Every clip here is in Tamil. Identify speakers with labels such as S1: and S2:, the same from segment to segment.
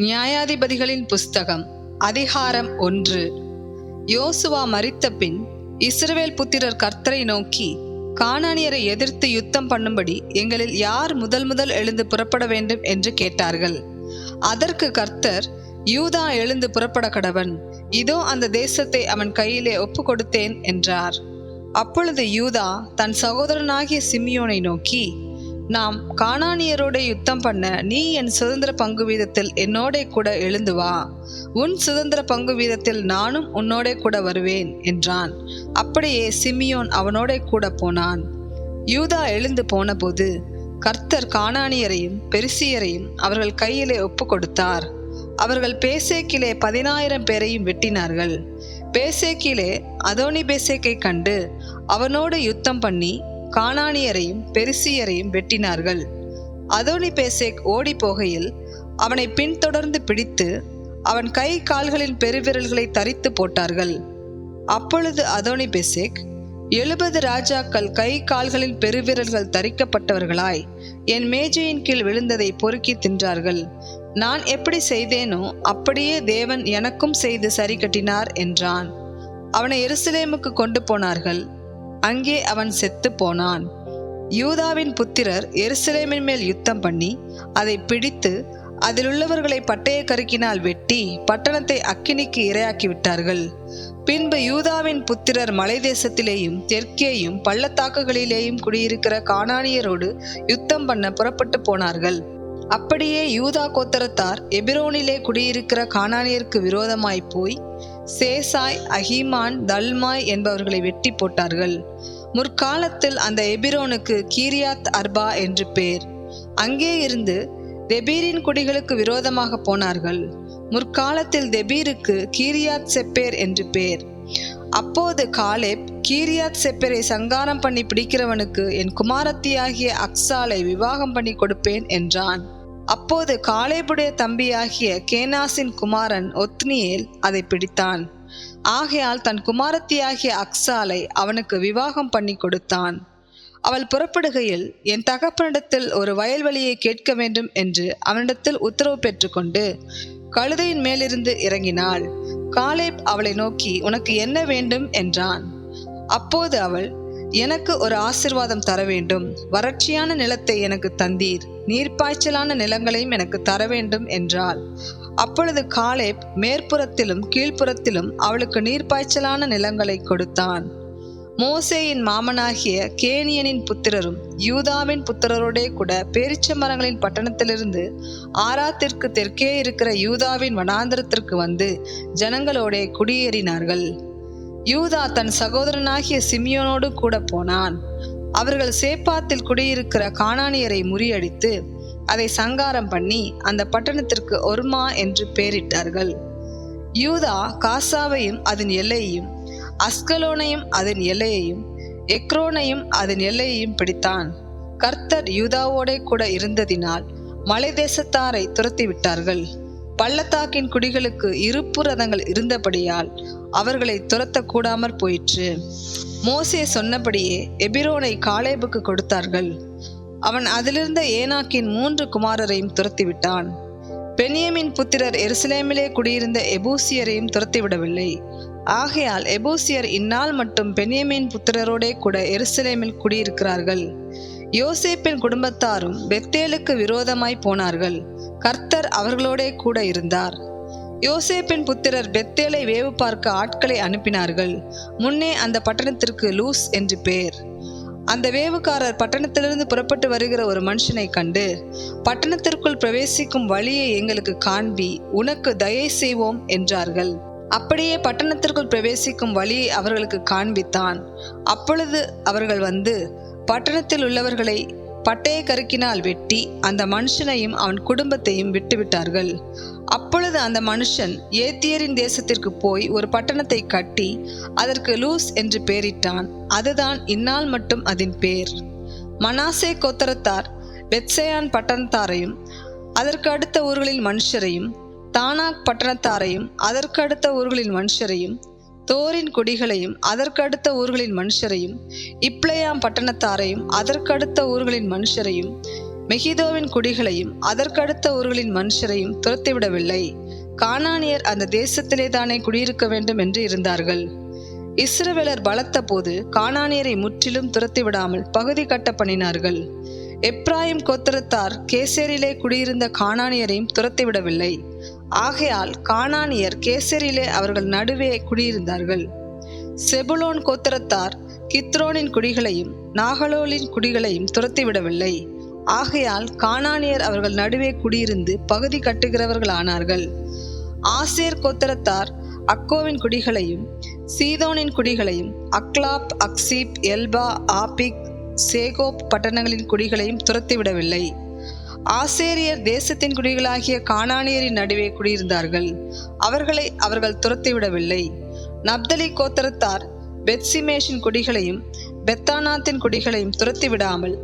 S1: நியாயாதிபதிகளின் புஸ்தகம் அதிகாரம் 1. யோசுவா மரித்த பின் இஸ்ரவேல் புத்திரர் கர்த்தரை நோக்கி, கானானியரை எதிர்த்து யுத்தம் பண்ணும்படி எங்களில் யார் முதல் எழுந்து புறப்பட வேண்டும் என்று கேட்டார்கள். அதற்கு கர்த்தர், யூதா எழுந்து புறப்பட கடவன், இதோ அந்த தேசத்தை அவன் கையிலே ஒப்பு கொடுத்தேன் என்றார். அப்பொழுது யூதா தன் சகோதரனாகிய சிமியோனை நோக்கி, நாம் கானானியரோட யுத்தம் பண்ண நீ என் சுதந்திர பங்கு வீதத்தில் என்னோட கூட எழுந்து வா, உன் சுதந்திர பங்கு வீதத்தில் நானும் உன்னோட கூட வருவேன் என்றான். அப்படியே சிமியோன் அவனோட கூட போனான். யூதா எழுந்து போன போது கர்த்தர் கானானியரையும் பெரிசியரையும் அவர்கள் கையிலே ஒப்பு கொடுத்தார். அவர்கள் பேசேக்கிலே 10,000 பேரையும் வெட்டினார்கள். பேசேக்கிலே அதோனி பேசேக்கை கண்டு அவனோடு யுத்தம் பண்ணி கானானியரையும் பெரிசியரையும் வெட்டினார்கள். அதோனி பேசேக் ஓடி போகையில் அவனை பின்தொடர்ந்து பிடித்து அவன் கை கால்களின் பெருவிரல்களை தரித்து போட்டார்கள். அப்பொழுது அதோனி பேசேக், 70 ராஜாக்கள் கை கால்களின் பெருவிரல்கள் தரிக்கப்பட்டவர்களாய் என் மேஜையின் கீழ் விழுந்ததை பொறுக்கி தின்றார்கள். நான் எப்படி செய்தேனோ அப்படியே தேவன் எனக்கும் செய்து சரி கட்டினார் என்றான். அவனை எருசலேமுக்கு கொண்டு போனார்கள். அங்கே அவன் செத்து போனான். யூதாவின் புத்திரர் எருசலேமின் மேல் யுத்தம் பண்ணி அதை பிடித்து அதிலுள்ளவர்களை பட்டய கருக்கினால் வெட்டி பட்டணத்தை அக்கினிக்கு இரையாக்கி விட்டார்கள். பின்பு யூதாவின் புத்திரர் மலை தேசத்திலேயும் தெற்கேயும் பள்ளத்தாக்குகளிலேயும் குடியிருக்கிற கானானியரோடு யுத்தம் பண்ண புறப்பட்டு போனார்கள். அப்படியே யூதா கோத்திரத்தார் எபிரோனிலே குடியிருக்கிற கானானியருக்கு விரோதமாய் போய் சேசாய், அஹீமான், தல்மாய் என்பவர்களை வெட்டி போட்டார்கள். முற்காலத்தில் அந்த எபிரோனுக்கு கீரியாத் அர்பா என்று பேர். அங்கே இருந்து தெபீரின் குடிகளுக்கு விரோதமாக போனார்கள். முற்காலத்தில் தெபீருக்கு கீரியாத் செப்பேர் என்று பேர். அப்போது காலேப், கீரியாத் செப்பேரை சங்காரம் பண்ணி பிடிக்கிறவனுக்கு என் குமாரத்தியாகிய அக்சாலை விவாகம் பண்ணி கொடுப்பேன் என்றான். அப்போது காலேபுடைய தம்பியாகிய கேனாசின் குமாரன் ஒத்னியேல் அதை பிடித்தான். ஆகையால் தன் குமாரத்தியாகிய அக்சாலை அவனுக்கு விவாகம் பண்ணி கொடுத்தான். அவள் புறப்படுகையில், என் தகப்பனிடத்தில் ஒரு வயல்வெளியை கேட்க வேண்டும் என்று அவனிடத்தில் உத்தரவு பெற்றுக்கொண்டு கழுதையின் மேலிருந்து இறங்கினாள். காலேப் அவளை நோக்கி, உனக்கு என்ன வேண்டும் என்றான். அப்போது அவள், எனக்கு ஒரு ஆசீர்வாதம் தர வேண்டும், வறட்சியான நிலத்தை எனக்கு தந்தீர், நீர்ப்பாய்ச்சலான நிலங்களையும் எனக்கு தர வேண்டும் என்றாள். அப்பொழுது காலேப் மேற்புறத்திலும் கீழ்ப்புறத்திலும் அவளுக்கு நீர்ப்பாய்ச்சலான நிலங்களை கொடுத்தான். மோசேயின் மாமனாகிய கேனியனின் புத்திரரும் யூதாவின் புத்திரரோடே கூட பேரிச்ச மரங்களின் பட்டணத்திலிருந்து ஆராத்திற்கு தெற்கே இருக்கிற யூதாவின் வனாந்திரத்திற்கு வந்து ஜனங்களோடே குடியேறினார்கள். யூதா தன் சகோதரனாகிய சிமியோனோடு கூட போனான். அவர்கள் சேப்பாத்தில் குடியிருக்கிற கானானியரை முறியடித்து அதை சங்காரம் பண்ணி அந்த பட்டணத்திற்கு ஒர்மா என்று பெயரிட்டார்கள். யூதா காசாவையும் அதன் எல்லையையும், அஸ்கலோனையும் அதன் எல்லையையும், எக்ரோனையும் அதன் எல்லையையும் பிடித்தான். கர்த்தர் யூதாவோடே கூட இருந்ததினால் மலை தேசத்தாரை துரத்தி விட்டார்கள். பள்ளத்தாக்கின் குடிகளுக்கு இருப்பு ரதங்கள் இருந்தபடியால் அவர்களை துரத்த கூடாமற் போயிற்று. மோசே சொன்னபடியே எபிரோனை காலேபுக்கு கொடுத்தார்கள். அவன் அதிலிருந்த ஏனாக்கின் 3 குமாரரையும் துரத்திவிட்டான். பென்யமீன் புத்திரர் எருசலேமிலே குடியிருந்த எபூசியரையும் துரத்திவிடவில்லை. ஆகையால் எபூசியர் இந்நாள் மட்டும் பென்யமீன் புத்திரரோடே கூட எருசலேமில் குடியிருக்கிறார்கள். யோசேப்பின் குடும்பத்தாரும் பெத்தேலுக்கு விரோதமாய் போனார்கள். கர்த்தர் அவர்களோடே கூட இருந்தார். யோசேப்பின் புத்திரர் பெத்தேலை வேவு பார்க்க ஆட்களை அனுப்பினார்கள். முன்னே அந்த பட்டணத்திற்கு லூஸ் என்று பெயர். அந்த வேவுக்காரர் பட்டணத்திலிருந்து புறப்பட்டு வருகிற ஒரு மனுஷனை கண்டு, பட்டணத்திற்குள் பிரவேசிக்கும் வழியை எங்களுக்கு காண்பி, உனக்கு தயை செய்வோம் என்றார்கள். அப்படியே பட்டணத்திற்குள் பிரவேசிக்கும் வழியை அவர்களுக்கு காண்பித்தான். அப்பொழுது அவர்கள் வந்து பட்டணத்தில் உள்ளவர்களை பட்டய கருக்கினால் வெட்டி அந்த மனுஷனையும் அவன் குடும்பத்தையும் விட்டுவிட்டார்கள். அப்பொழுது அந்த மனுஷன் ஏத்தியரின் தேசத்திற்கு போய் ஒரு பட்டணத்தை கட்டி அதற்கு லூஸ் என்று பெயரிட்டான். அதுதான் இந்நாள் மட்டும் அதன் பேர். மனாசே கோத்திரத்தார் பெத்சேயான் பட்டணத்தாரையும் அதற்கு அடுத்த ஊர்களின் மனுஷரையும், தானாக் பட்டணத்தாரையும் அதற்கு அடுத்த ஊர்களின் மனுஷரையும், தோரின் குடிகளையும் அதற்கு அடுத்த ஊர்களின் மனுஷரையும், இப்ளேயாம் பட்டணத்தாரையும் அதற்கு அடுத்த ஊர்களின் மனுஷரையும், மெகிதோவின் குடிகளையும் அதற்கடுத்த ஊர்களின் மனுஷரையும் துரத்திவிடவில்லை. கானானியர் அந்த தேசத்திலே தானே குடியிருக்க வேண்டும் என்று இருந்தார்கள். இஸ்ரவேலர் பலத்த போது கானானியரை முற்றிலும் துரத்திவிடாமல் பகுதி கட்ட பண்ணினார்கள். எப்ராயிம் கோத்திரத்தார் கேசேரிலே குடியிருந்த கானானியரையும் துரத்திவிடவில்லை. ஆகையால் கானானியர் கேசேரிலே அவர்கள் நடுவே குடியிருந்தார்கள். செபுலோன் கோத்திரத்தார் கித்ரோனின் குடிகளையும் நாகலோலின் குடிகளையும் துரத்திவிடவில்லை. ஆகையால் கானானியர் அவர்கள் நடுவே குடியிருந்து பகுதி கட்டுகிறவர்கள் ஆனார்கள். ஆசேர் கோத்திரத்தார் அக்கோவின் குடிகளையும் சீதோனின் குடிகளையும் அக்லாப், அக்சீப், எல்பா, ஆபிக், சேகோப் பட்டணங்களின் குடிகளையும் துரத்திவிடவில்லை. ஆசேரியர் தேசத்தின் குடிகளாகிய கானானியரின் நடுவே குடியிருந்தார்கள். அவர்களை அவர்கள் துரத்திவிடவில்லை. நப்தலி கோத்திரத்தார் பெத்சிமேஷின் குடிகளையும் பெத்தானாத்தின் குடிகளையும் துரத்திவிடாமல்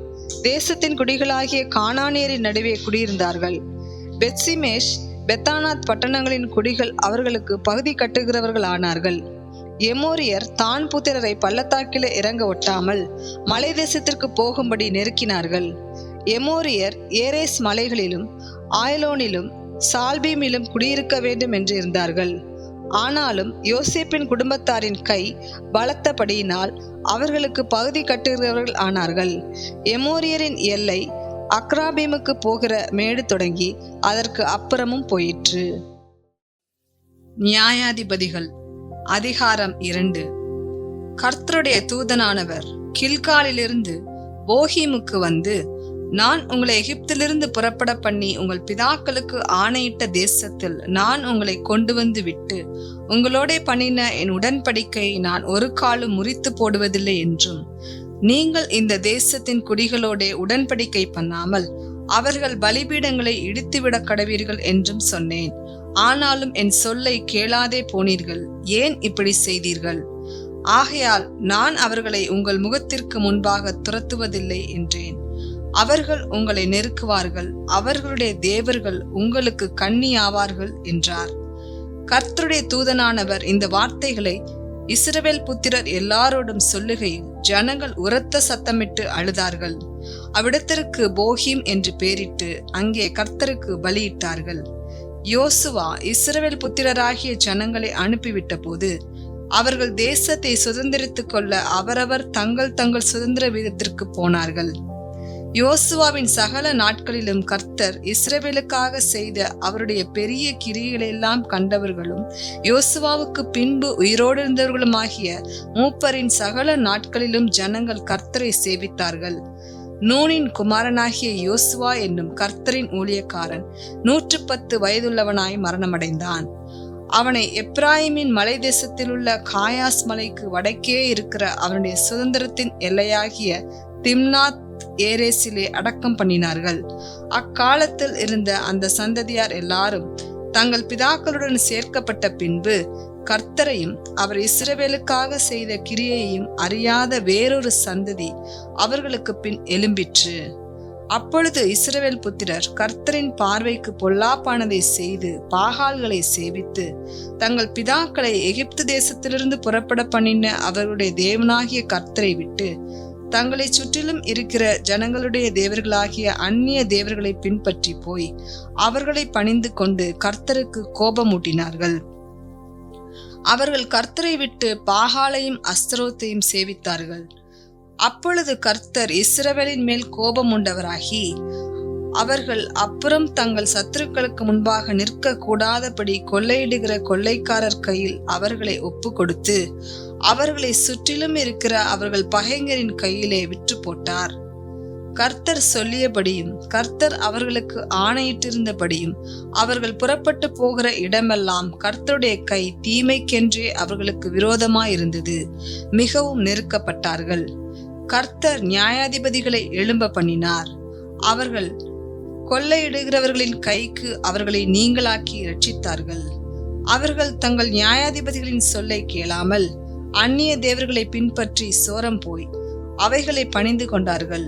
S1: தேசத்தின் குடிகளாகிய கானானியரின் நடுவே குடியிருந்தார்கள். பெத்சிமேஷ், பெத்தானாத் பட்டணங்களின் குடிகள் அவர்களுக்கு பகுதி கட்டுகிறவர்கள் ஆனார்கள். எமோரியர் தான் புத்திரரை பள்ளத்தாக்கிலே இறங்க ஒட்டாமல் மலை தேசத்திற்கு போகும்படி நெருக்கினார்கள். எமோரியர் ஏரேஸ் மலைகளிலும் ஆயலோனிலும் சால்பீமிலும் குடியிருக்க வேண்டும் என்று இருந்தார்கள். ஆனாலும் யோசேப்பின் குடும்பத்தாரின் கை பலத்தபடியினால் அவர்களுக்கு பகுதி கட்டுகிறவர்கள் ஆனார்கள். எமோரியரின் எல்லை அக்ராபீமுக்கு போகிற மேடு தொடங்கி அதற்கு அப்புறமும் போயிற்று. நியாயாதிபதிகள் அதிகாரம் 2. கர்த்தருடைய தூதனானவர் கில்காலிலிருந்து போகீமுக்கு வந்து, நான் உங்களை எகிப்திலிருந்து புறப்பட பண்ணி உங்கள் பிதாக்களுக்கு ஆணையிட்ட தேசத்தில் நான் உங்களை கொண்டு வந்து விட்டு உங்களோட பண்ணின என் உடன்படிக்கை நான் ஒரு காலும் முறித்து போடுவதில்லை என்றும், நீங்கள் இந்த தேசத்தின் குடிகளோட உடன்படிக்கை பண்ணாமல் அவர்கள் பலிபீடங்களை இடித்துவிட கடவீர்கள் என்றும் சொன்னேன். ஆனாலும் என் சொல்லை கேளாதே போனீர்கள். ஏன் இப்படி செய்தீர்கள்? ஆகையால் நான் அவர்களை உங்கள் முகத்திற்கு முன்பாக துரத்துவதில்லை என்றேன். அவர்கள் உங்களை நெருக்குவார்கள், அவர்களுடைய தேவர்கள் உங்களுக்கு கண்ணி ஆவார்கள் என்றார். கர்த்தருடைய தூதனானவர் இந்த வார்த்தைகளை இஸ்ரவேல் புத்திரர் எல்லாரோடும் சொல்லுகையில் ஜனங்கள் உரத்த சத்தமிட்டு அழுதார்கள். அவ்விடத்திற்கு போகீம் என்று பெயரிட்டு அங்கே கர்த்தருக்கு பலியிட்டார்கள். யோசுவா இஸ்ரவேல் புத்திரராகிய ஜனங்களை அனுப்பிவிட்ட போது அவர்கள் தேசத்தை சுதந்திரித்துக் கொள்ள அவரவர் தங்கள் தங்கள் சுதந்திர வீதத்திற்கு போனார்கள். யோசுவாவின் சகல நாட்களிலும் கர்த்தர் இஸ்ரவேலுக்காக செய்த அவருடைய பெரிய கிரியைகளெல்லாம் கண்டவர்களும் யோசுவாவுக்கு பின்பு உயிரோடு இருந்தவர்களுமாகிய மூப்பரின் சகல நாட்களிலும் ஜனங்கள் கர்த்தரை சேவித்தார்கள். நூனின் குமாரனாகிய யோசுவா என்னும் கர்த்தரின் ஊழியக்காரன் 110 வயதுள்ளவனாய் மரணமடைந்தான். அவனை எப்ராயிமின் மலை தேசத்திலுள்ள காயாஸ் மலைக்கு வடக்கே இருக்கிற அவனுடைய சுதந்திரத்தின் எல்லையாகிய திம்னாத் ஏரேசிலே அடக்கம் பண்ணினார்கள். அக்காலத்தில் இருந்த அந்த சந்ததியார் எல்லாரும் தங்கள் பிதாக்களுடன் சேர்க்கப்பட்ட பின்பு கர்த்தரையும் அவர் இஸ்ரவேலுக்காக செய்த கிரியையையும் அறியாத வேறொரு சந்ததி அவர்களுக்கு பின் எழும்பிற்று. அப்பொழுது இஸ்ரவேல் புத்திரர் கர்த்தரின் பார்வைக்கு பொல்லாப்பானதை செய்து பாகால்களை சேவித்து தங்கள் பிதாக்களை எகிப்து தேசத்திலிருந்து புறப்பட பண்ணின அவர்களுடைய தேவனாகிய கர்த்தரை விட்டு தங்களை சுற்றிலும் இருக்கிற ஜனங்களுடைய தேவர்களாகிய அந்நிய தேவர்களை பின்பற்றி போய் அவர்களை பணிந்து கொண்டு கர்த்தருக்கு கோபமூட்டினார்கள். அவர்கள் கர்த்தரை விட்டு பாகாலையும் அஸ்தரோத்தையும் சேவித்தார்கள். அப்பொழுது கர்த்தர் இஸ்ரவேலின் மேல் கோபம் உண்டவராகி அவர்கள் அப்புறம் தங்கள் சத்துருக்களுக்கு முன்பாக நிற்க கூடாதபடி கொள்ளையிடுகிற கொள்ளைக்காரர் கையில் அவர்களை ஒப்பு கொடுத்து அவர்களை சுற்றிலும் இருக்கிற அவர்கள் பகைஞரின் கையிலே விற்று போட்டார். கர்த்தர் சொல்லியபடியும் கர்த்தர் அவர்களுக்கு ஆணையிட்டிருந்தபடியும் அவர்கள் புறப்பட்டு போகிற இடமெல்லாம் கர்த்தருடைய கை தீமைக்கென்றே அவர்களுக்கு விரோதமாயிருந்தது. மிகவும் நெருக்கப்பட்டார்கள். கர்த்தர் நியாயாதிபதிகளை எழும்ப பண்ணினார். அவர்கள் கொள்ளையிடுகிறவர்களின் கைக்கு அவர்களை நீங்களாக்கி இரட்சித்தார்கள். அவர்கள் தங்கள் நியாயாதிபதிகளின் சொல்லை கேளாமல் அந்நிய தேவர்களை பின்பற்றி சோரம் போய் அவைகளை பணிந்து கொண்டார்கள்.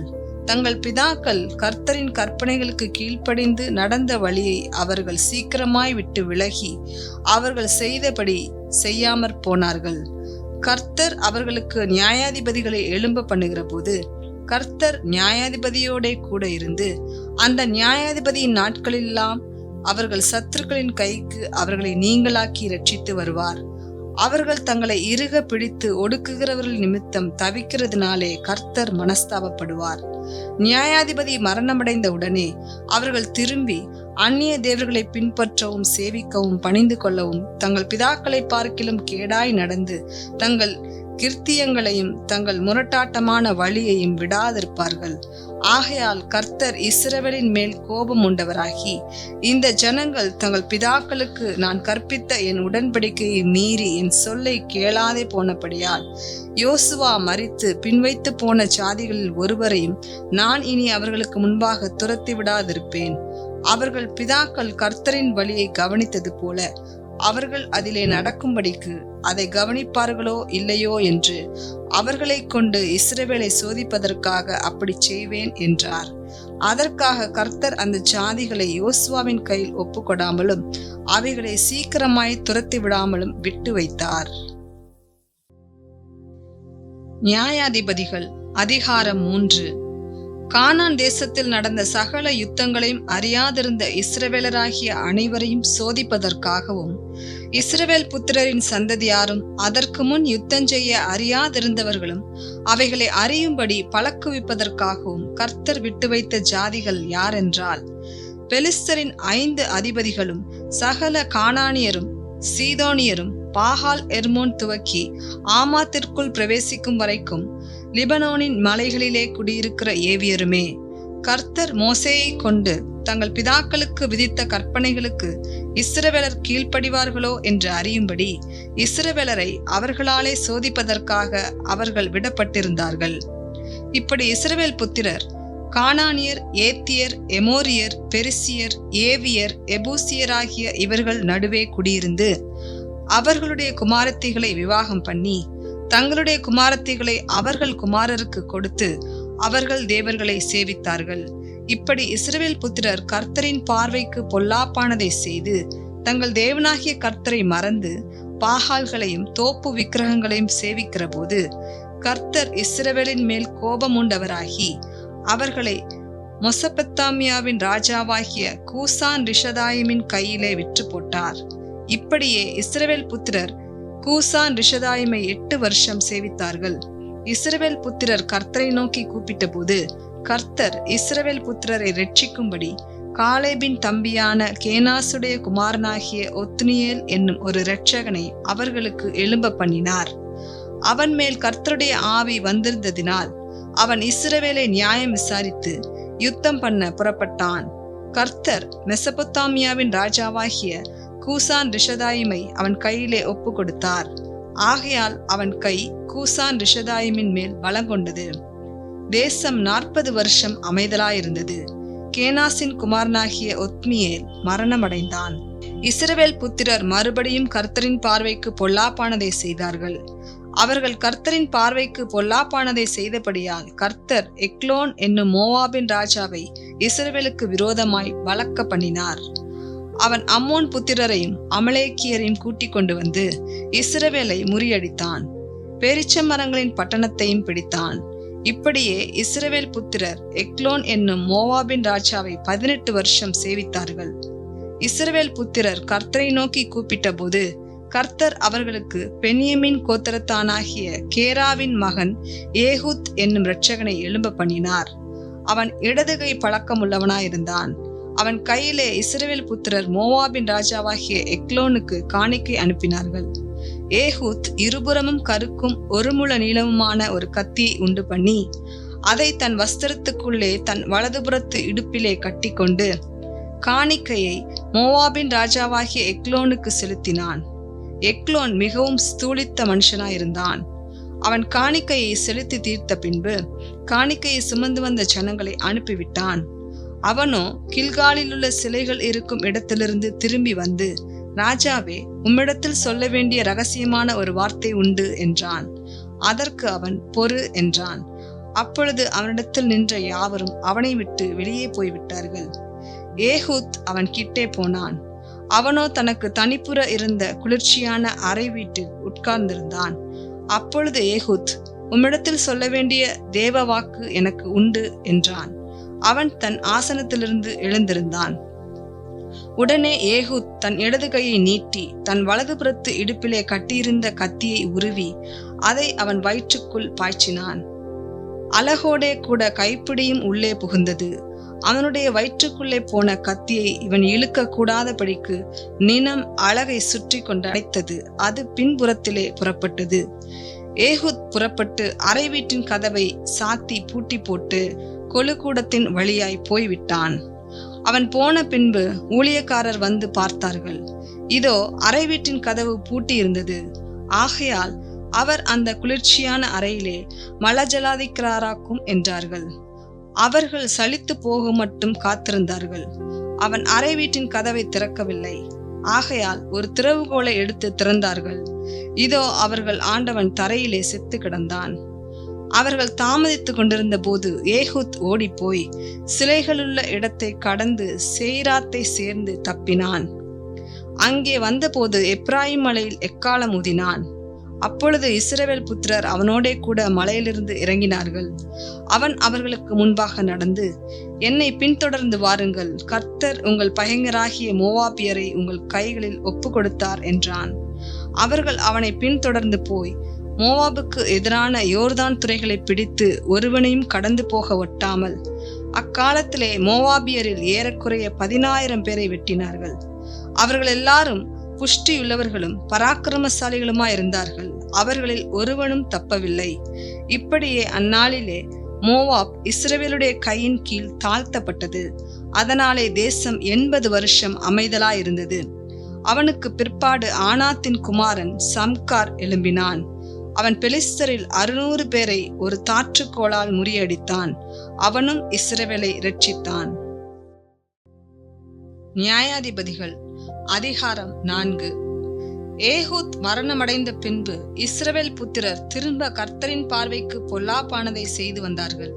S1: தங்கள் பிதாக்கள் கர்த்தரின் கற்பனைகளுக்கு கீழ்ப்படிந்து நடந்த வழியை அவர்கள் சீக்கிரமாய் விட்டு விலகி அவர்கள் செய்தபடி செய்யாமற் போனார்கள். கர்த்தர் அவர்களுக்கு நியாயாதிபதிகளை எழும்ப பண்ணுகிற போது கர்த்தர் நியாயாதிபதியோட கூட இருந்து அந்த நியாயாதிபதியின் நாட்களெல்லாம் அவர்கள் சத்துருக்களின் கைக்கு அவர்களை நீங்களாக்கி இரட்சித்து வருவார். அவர்கள் தங்களை இறுக பிடித்து ஒடுக்குகிறவர்கள் நிமித்தம் தவிக்கிறதுனாலே கர்த்தர் மனஸ்தாபப்படுவார். நியாயாதிபதி மரணமடைந்த உடனே அவர்கள் திரும்பி அந்நிய தேவர்களை பின்பற்றவும் சேவிக்கவும் பணிந்து கொள்ளவும் தங்கள் பிதாக்களை பார்க்கிலும் கேடாய் நடந்து தங்கள் கிருத்தியங்களையும் தங்கள் முரட்டாட்டமான வழியையும் விடாதிருப்பார்கள். ஆகையால் கர்த்தர் இஸ்ரவேலின் மேல் கோபம் உண்டவராகி, இந்த ஜனங்கள் தங்கள் பிதாக்களுக்கு நான் கற்பித்த என் உடன்படிக்கையை மீறி என் சொல்லை கேளாதே போனபடியால் யோசுவா மரித்து பின்வைத்து போன ஜாதிகளில் ஒருவரையும் நான் இனி அவர்களுக்கு முன்பாக துரத்தி விடாதிருப்பேன். அவர்கள் பிதாக்கள் கர்த்தரின் வழியை கவனித்தது போல அவர்கள் அதிலே நடக்கும்படிக்கு அதை கவனிப்பார்களோ இல்லையோ என்று அவர்களை கொண்டு இஸ்ரவேலை சோதிப்பதற்காக அப்படி செய்வேன் என்றார். அதற்காக கர்த்தர் அந்த ஜாதிகளை யோசுவாவின் கையில் ஒப்புக்கொடாமலும் அவைகளை சீக்கிரமாய் துரத்தி விடாமலும் விட்டு வைத்தார். நியாயாதிபதிகள் அதிகாரம் 3. கானான் தேசத்தில் நடந்த சகல யுத்தங்களையும் அறியாதிருந்த இஸ்ரவேலராகிய அனைவரையும் சோதிப்பதற்காகவும் இஸ்ரவேல் புத்திரரின் சந்ததியாரும் அதற்கு முன் யுத்தஞ்செய்ய அறியாதிருந்தவர்களும் அவைகளை அறியும்படி பழக்குவிப்பதற்காகவும் கர்த்தர் விட்டு வைத்த ஜாதிகள் யாரென்றால், பெலிஸ்தரின் 5 அதிபதிகளும் சகல கானானியரும் சீதோனியரும் பாகால் எர்மோன் துவக்கி ஆமாத்திற்குள் பிரவேசிக்கும் வரைக்கும் லிபனோனின் மலைகளிலே குடியிருக்கிற ஏவியருமே. கர்த்தர் மோசேயை கொண்டு தங்கள் பிதாக்களுக்கு விதித்த கற்பனைகளுக்கு இஸ்ரவேலர் கீழ்ப்படிவார்களோ என்று அறியும்படி இஸ்ரவேலரை அவர்களாலே சோதிப்பதற்காக அவர்கள் விடப்பட்டிருந்தார்கள். இப்படி இஸ்ரவேல் புத்திரர் கானானியர், ஏத்தியர், எமோரியர், பெரிசியர், ஏவியர், எபூசியராகிய இவர்கள் நடுவே குடியிருந்து அவர்களுடைய குமாரத்திகளை விவாகம் பண்ணி தங்களுடைய குமாரத்திகளை அவர்கள் குமாரருக்கு கொடுத்து அவர்கள் தேவர்களை சேவித்தார்கள். இப்படி இஸ்ரவேல் புத்திரர் கர்த்தரின் பார்வைக்கு பொல்லாப்பானதை செய்து தங்கள் தேவனாகிய கர்த்தரை மறந்து பாகால்களையும் தோப்பு விக்கிரகங்களையும் சேவிக்கிற போது கர்த்தர் இஸ்ரவேலின் மேல் கோபம் உண்டவராகி அவர்களை மொசபெத்தாமியாவின் ராஜாவாகிய கூசான் ரிஷதாயிமின் கையிலே விற்று போட்டார். இப்படியே இஸ்ரவேல் புத்திரர் கூசான் ரிஷதாயிமை 8 வருஷம் சேவித்தார்கள். இஸ்ரவேல் புத்திரர் கர்த்தரை நோக்கி கூப்பிட்ட போது கர்த்தர் இஸ்ரவேல் புத்திரரை ரட்சிக்கும்படி காலேபின் தம்பியான கேனாசுடைய குமாரனாகிய ஒத்னியேல் என்னும் ஒரு இரட்சகனை அவர்களுக்கு எழும்ப பண்ணினார். அவன் மேல் கர்த்தருடைய ஆவி வந்திருந்ததினால் அவன் இஸ்ரவேலை நியாயம் விசாரித்து யுத்தம் பண்ண புறப்பட்டான். கர்த்தர் மெசபொத்தாமியாவின் ராஜாவாகிய கூசான் ரிஷதாயிமை அவன் கையிலே ஒப்பு கொடுத்தார். ஆகையால் அவன் கை கூசான் ரிஷதாயிமின் மேல் பலங்கொண்டது. தேசம் 40 வருஷம் அமைதலாயிருந்தது. கேனாசின் குமாரனாகிய ஒத்னியேல் மரணமடைந்தான். இஸ்ரவேல் புத்திரர் மறுபடியும் கர்த்தரின் பார்வைக்கு பொல்லாப்பானதை செய்தார்கள். அவர்கள் கர்த்தரின் பார்வைக்கு பொல்லாப்பானதை செய்தபடியால் கர்த்தர் எக்லோன் என்னும் மோவாபின் ராஜாவை இஸ்ரவேலுக்கு விரோதமாய் வழக்க பண்ணினார். அவன் அம்மோன் புத்திரரையும் அமலேக்கியரையும் கூட்டிக் கொண்டு வந்து இஸ்ரவேலை முறியடித்தான். பேரிச்ச மரங்களின் பட்டணத்தையும் பிடித்தான். இப்படியே இஸ்ரவேல் புத்திரர் எக்லோன் என்னும் மோவாபின் ராஜாவை 18 வருஷம் சேவித்தார்கள். இஸ்ரவேல் புத்திரர் கர்த்தரை நோக்கி கூப்பிட்ட போது கர்த்தர் அவர்களுக்கு பென்யமீன் கோத்திரத்தானாகிய கேராவின் மகன் ஏகூத் என்னும் இரட்சகனை எழும்ப பண்ணினார். அவன் இடதுகை பழக்கமுள்ளவனாயிருந்தான். அவன் கையிலே இஸ்ரவேல் புத்திரர் மோவாபின் ராஜாவாகிய எக்லோனுக்கு காணிக்கை அனுப்பினார்கள். ஏகூத் இருபுறமும் கருக்கும் 1 முழ நீளமுமான ஒரு கத்தியை உண்டு பண்ணி அதை தன் வஸ்திரத்துக்குள்ளே தன் வலதுபுறத்து இடுப்பிலே கட்டி கொண்டு காணிக்கையை மோவாபின் ராஜாவாகிய எக்லோனுக்கு செலுத்தினான். எக்லோன் மிகவும் ஸ்தூலித்த மனுஷனாயிருந்தான். அவன் காணிக்கையை செலுத்தி தீர்த்த பின்பு காணிக்கையை சுமந்து வந்த ஜனங்களை அனுப்பிவிட்டான். அவனோ கில்காலில் உள்ள சிலைகள் இருக்கும் இடத்திலிருந்து திரும்பி வந்து, ராஜாவே, உம்மிடத்தில் சொல்ல வேண்டிய ரகசியமான ஒரு வார்த்தை உண்டு என்றான். அதற்கு அவன் பொறு என்றான். அப்பொழுது அவனிடத்தில் நின்ற யாவரும் அவனை விட்டு வெளியே போய்விட்டார்கள். ஏகூத் அவன் கிட்டே போனான். அவனோ தனக்கு தனிப்புற இருந்த குளிர்ச்சியான அறை வீட்டில் உட்கார்ந்திருந்தான். அப்பொழுது ஏகூத், உம்மிடத்தில் சொல்ல வேண்டிய தேவ வாக்கு எனக்கு உண்டு என்றான். அவன் தன் ஆசனத்திலிருந்து எழுந்திருந்தான். உடனே ஏகூத் தன் இடது கையை நீட்டி தன் வலதுபுறத்து இடுப்பிலே கட்டியிருந்த கத்தியை உருவி அதை அவன் வயிற்றுக்குள் பாய்ச்சினான். அலகோடே கூட கைப்பிடியும் உள்ளே புகுந்தது. அவனுடைய வயிற்றுக்குள்ளே போன கத்தியை இவன் இழுக்க கூடாதபடிக்கு நினம் அலகை சுற்றி கொண்டு அடைத்தது. அது பின்புறத்திலே புறப்பட்டது. ஏகூத் புறப்பட்டு அறை வீட்டின் கதவை சாத்தி பூட்டி போட்டு கொலுக்கூடத்தின் வழியாய் போய்விட்டான். அவன் போன பின்பு ஊழியக்காரர் வந்து பார்த்தார்கள். இதோ அறை வீட்டின் கதவு பூட்டி இருந்தது. ஆகையால் அவர் அந்த குளிர்ச்சியான அறையிலே மலஜலாதிக்கிறாராக்கும் என்றார்கள். அவர்கள் சலித்து போக மட்டும் காத்திருந்தார்கள். அவன் அறை வீட்டின் கதவை திறக்கவில்லை. ஆகையால் ஒரு திறவுகோலை எடுத்து திறந்தார்கள். இதோ அவர்கள் ஆண்டவன் தரையிலே செத்து கிடந்தான். அவர்கள் தாமதித்து கொண்டிருந்த போது ஏகூத் ஓடிப்போய் சிலைகளுள்ள இடத்தை கடந்து சேராத்தை சேர்ந்து தப்பினான். அங்கே வந்தபோது எப்ராயிம் மலையில் எக்காலம் ஊதினான். அப்பொழுது இஸ்ரவேல் புத்திரர் அவனோடே கூட மலையிலிருந்து இறங்கினார்கள். அவன் அவர்களுக்கு முன்பாக நடந்து, என்னை பின்தொடர்ந்து வாருங்கள், கர்த்தர் உங்கள் பகைஞராகிய மோவாபியரை உங்கள் கைகளில் ஒப்பு கொடுத்தார் என்றான். அவர்கள் அவனை பின்தொடர்ந்து போய் மோவாபுக்கு எதிரான யோர்தான் துறைகளை பிடித்து ஒருவனையும் கடந்து போக ஒட்டாமல் அக்காலத்திலே மோவாபியரில் ஏறக்குறைய 10,000 பேரை வெட்டினார்கள். அவர்கள் எல்லாரும் புஷ்டியுள்ளவர்களும் பராக்கிரமசாலிகளுமாயிருந்தார்கள். அவர்களில் ஒருவனும் தப்பவில்லை. இப்படியே அந்நாளிலே மோவாப் இஸ்ரவேலுடைய கையின் கீழ் தாழ்த்தப்பட்டது. அதனாலே தேசம் 80 வருஷம் அமைதலாயிருந்தது. அவனுக்கு பிற்பாடு ஆனாத்தின் குமாரன் சம்கார் எழும்பினான். அவன் பெலிஸ்தரில் 600 பேரை ஒரு தாற்றுக்கோளால் முறியடித்தான். அவனும் இஸ்ரவேலை இரட்சித்தான். நியாயாதிபதிகள் அதிகாரம் 4. ஏகூத் மரணமடைந்த பின்பு இஸ்ரவேல் புத்திரர் திரும்ப கர்த்தரின் பார்வைக்கு பொல்லாப்பானதை செய்து வந்தார்கள்.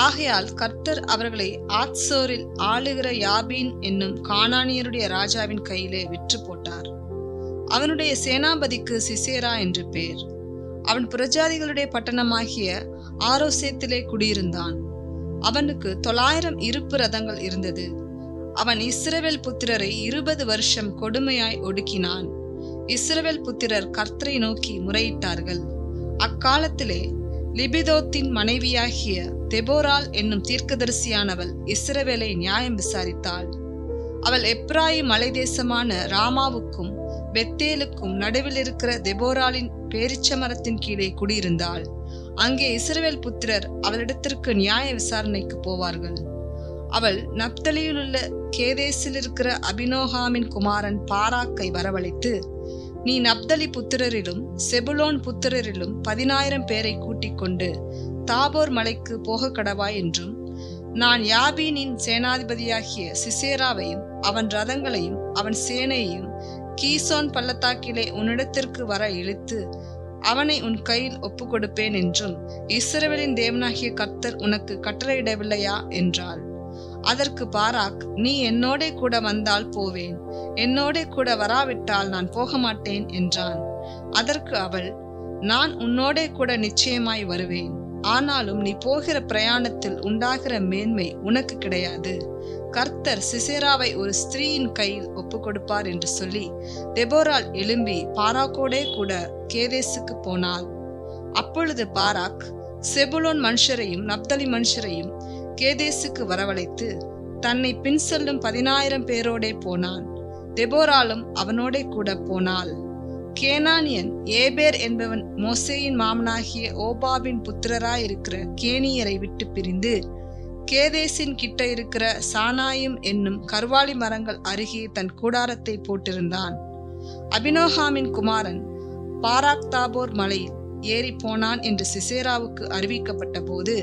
S1: ஆகையால் கர்த்தர் அவர்களை ஆத்சோரில் ஆளுகிற யாபீன் என்னும் கானானியருடைய ராஜாவின் கையிலே விற்று போட்டார். அவனுடைய சேனாபதிக்கு சிசேரா என்று பேர். அவன் புரஜாதிகளுடைய பட்டணமாகிய ஆரோசேத்திலே குடியிருந்தான். அவனுக்கு 900 இருப்பு ரதங்கள் இருந்தது. அவன் இஸ்ரவேல் புத்திரரை 20 வருஷம் கொடுமையாய் ஒடுக்கினான். இஸ்ரவேல் புத்திரர் கர்த்தரை நோக்கி முறையிட்டார்கள். அக்காலத்திலே லிபிதோத்தின் மனைவியாகிய தெபோரால் என்னும் தீர்க்கதரிசியானவள் இஸ்ரவேலை நியாயம் விசாரித்தாள். அவள் எப்ராயிம் மலை தேசமான ராமாவுக்கும் பெத்தேலுக்கும் நடுவில் இருக்கிற தெபோராலின் பேரிச்ச மரத்தின் கீழே குடியிருந்தாள். அங்கே இஸ்ரவேல் புத்திரர் அவளிடத்திற்கு நியாய விசாரணைக்கு போவார்கள். அவள் நப்தலியிலுள்ள கேதேசில் இருக்கிற அபினோகாமின் குமாரன் பாராக்கை வரவழைத்து, நீ நப்தலி புத்திரரிலும் செபுலோன் புத்திரரிலும் 10,000 பேரை கூட்டிக் கொண்டு தாபோர் மலைக்கு போக கடவாய் என்றும், நான் யாபீனின் சேனாதிபதியாகிய சிசேராவையும் அவன் ரதங்களையும் அவன் சேனையையும் கீசோன் பள்ளத்தாக்கிலே உன்னிடத்திற்கு வர இழுத்து அவனை உன் கையில் ஒப்பு கொடுப்பேன் என்றும் இஸ்ரவேலின் தேவனாகிய கர்த்தர் உனக்கு கட்டளையிடவில்லையா என்றாள். அதற்கு பாராக், நீ என்னோடே கூட வந்தால் போவேன், என்னோடே கூட வராவிட்டால் நான் போக மாட்டேன் என்றான். அதற்கு அவள், நான் உன்னோடே கூட நிச்சயமாய் வருவேன். ஆனாலும் நீ போகிற பிரயாணத்தில் உண்டாகிற மேன்மை உனக்கு கிடையாது. கர்த்தர் சிசேராவை ஒரு ஸ்திரீயின் கையில் ஒப்பு கொடுப்பார் என்று சொல்லி தெபோரால் எழும்பி பாராக்கோடே கூட கேதேசுக்கு போனாள். அப்பொழுது பாராக் செபுலோன் மனுஷரையும் நப்தலி மனுஷரையும் கேதேசுக்கு வரவழைத்து தன்னை பின் செல்லும் 10,000 பேரோடே போனான். தெபோராலும் அவனோடே கூட போனாள். கேனானியன் ஏபேர் என்பவன் மோசேயின் மாமனாகிய ஓபாபின் புத்திரராயிருக்கிற கேனியரை விட்டு பிரிந்து கேதேசின் கிட்ட இருக்கிற சானாயும் என்னும் கர்வாலி மரங்கள் அருகே தன் கூடாரத்தை போட்டிருந்தான். அபினோகாமின் குமாரன் பாராக் தாபோர் மலையில் ஏறி போனான் என்று சிசேராவுக்கு அறிவிக்கப்பட்ட போது,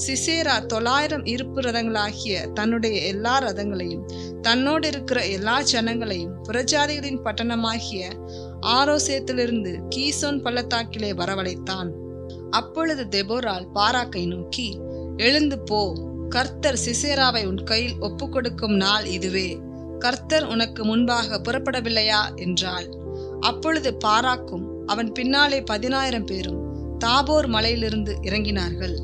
S1: சிசேரா 900 இருப்பு ரதங்களாகிய தன்னுடைய எல்லா ரதங்களையும் தன்னோடு இருக்கிற எல்லா ஜனங்களையும் புரஜாதிகளின் பட்டணமாகிய ஆரோசேத்திலிருந்து கீசோன் பள்ளத்தாக்கிலே வரவழைத்தான். அப்பொழுது தெபோரால் பாராக்கை நோக்கி, எழுந்து போ, கர்த்தர் சிசேராவை உன் கையில் ஒப்பு கொடுக்கும் நாள் இதுவே. கர்த்தர் உனக்கு முன்பாக புறப்படவில்லையா என்றாள். அப்பொழுது பாராக்கும் அவன் பின்னாலே 10,000 பேரும் தாபோர் மலையிலிருந்து இறங்கினார்கள்.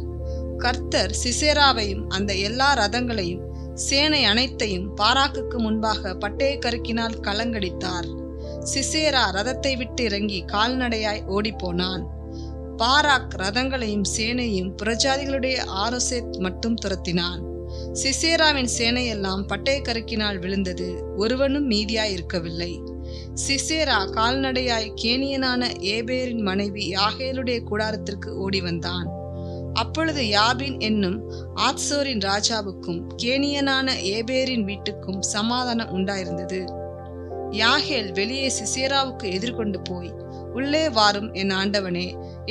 S1: கர்த்தர் சிசேராவையும் அந்த எல்லா ரதங்களையும் சேனை அனைத்தையும் பாராக்குக்கு முன்பாக பட்டயக்கருக்கினால் கலங்கடித்தார். சிசேரா ரதத்தை விட்டு இறங்கி கால்நடையாய் ஓடிப்போனான். பாராக் ரதங்களையும் சேனையும் புறஜாதிகளுடைய ஆரோசேத் மட்டும் துரத்தினான். சிசேராவின் சேனையெல்லாம் பட்டயக்கருக்கினால் விழுந்தது, ஒருவனும் மீதியாய் இருக்கவில்லை. சிசேரா கால்நடையாய் கேனியனான ஏபேரின் மனைவி யாகேலுடைய கூடாரத்திற்கு ஓடி வந்தான். அப்பொழுது யாபீன் என்னும் ஆத்சோரின் ராஜாவுக்கும் கேனியனான ஏபேரின் வீட்டுக்கும் சமாதானம் உண்டாயிருந்தது. யாகேல் வெளியே சிசேராவுக்கு எதிர்கொண்டு போய், உள்ளே வாரும் என் ஆண்டவனே,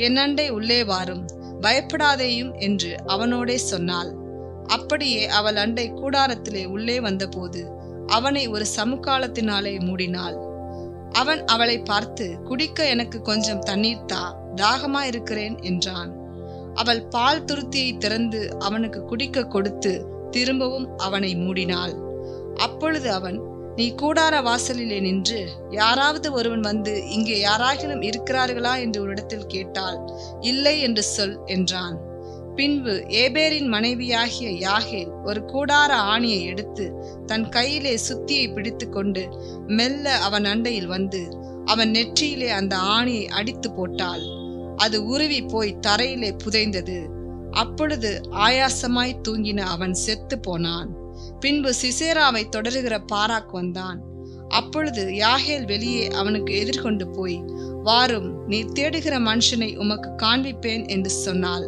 S1: என் அண்டை உள்ளே வாரும், பயப்படாதேயும் என்று அவனோடே சொன்னாள். அப்படியே அவள் அண்டை கூடாரத்திலே உள்ளே வந்தபோது அவனை ஒரு சமுக்காலத்தினாலே மூடினாள். அவன் அவளை பார்த்து, குடிக்க எனக்கு கொஞ்சம் தண்ணீர் தா, தாகமாயிருக்கிறேன் என்றான். அவள் பால் துருத்தியை திறந்து அவனுக்கு குடிக்க கொடுத்து திரும்பவும் அவனை மூடினாள். அப்பொழுது அவன், நீ கூடார வாசலிலே நின்று யாராவது ஒருவன் வந்து இங்கே யாராகிலும் இருக்கிறார்களா என்று உன்னிடத்தில் கேட்டால், இல்லை என்று சொல் என்றான். பின்பு ஏபேரின் மனைவியாகிய யாகேல் ஒரு கூடார ஆணியை எடுத்து தன் கையிலே சுத்தியை பிடித்து கொண்டு மெல்ல அவன் அண்டையில் வந்து அவன் நெற்றியிலே அந்த ஆணியை அடித்து போட்டாள். அது உருவி போய் தரையிலே புதைந்தது. அப்பொழுது ஆயாசமாய் தூங்கின அவன் செத்து போனான். பின்பு சிசேராவை தொடருகிற பாராக் வந்தான். அப்பொழுது யாகேல் வெளியே அவனுக்கு எதிர்கொண்டு போய், வாரும், நீ தேடுகிற மனுஷனை உமக்கு காண்பிப்பேன் என்று சொன்னாள்.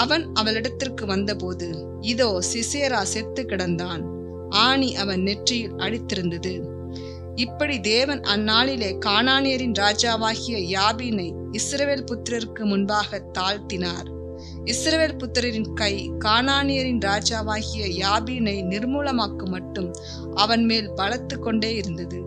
S1: அவன் அவளிடத்திற்கு வந்தபோது இதோ சிசேரா செத்து கிடந்தான், ஆணி அவன் நெற்றியில் அடித்திருந்தது. இப்படி தேவன் அந்நாளிலே கானானியரின் ராஜாவாகிய யாபீனை இஸ்ரவேல் புத்திரருக்கு முன்பாக தாழ்த்தினார். இஸ்ரவேல் புத்திரரின் கை கானானியரின் ராஜாவாகிய யாபீனை நிர்மூலமாக்கும் மட்டும் அவன் மேல் பலத்து கொண்டே இருந்தது.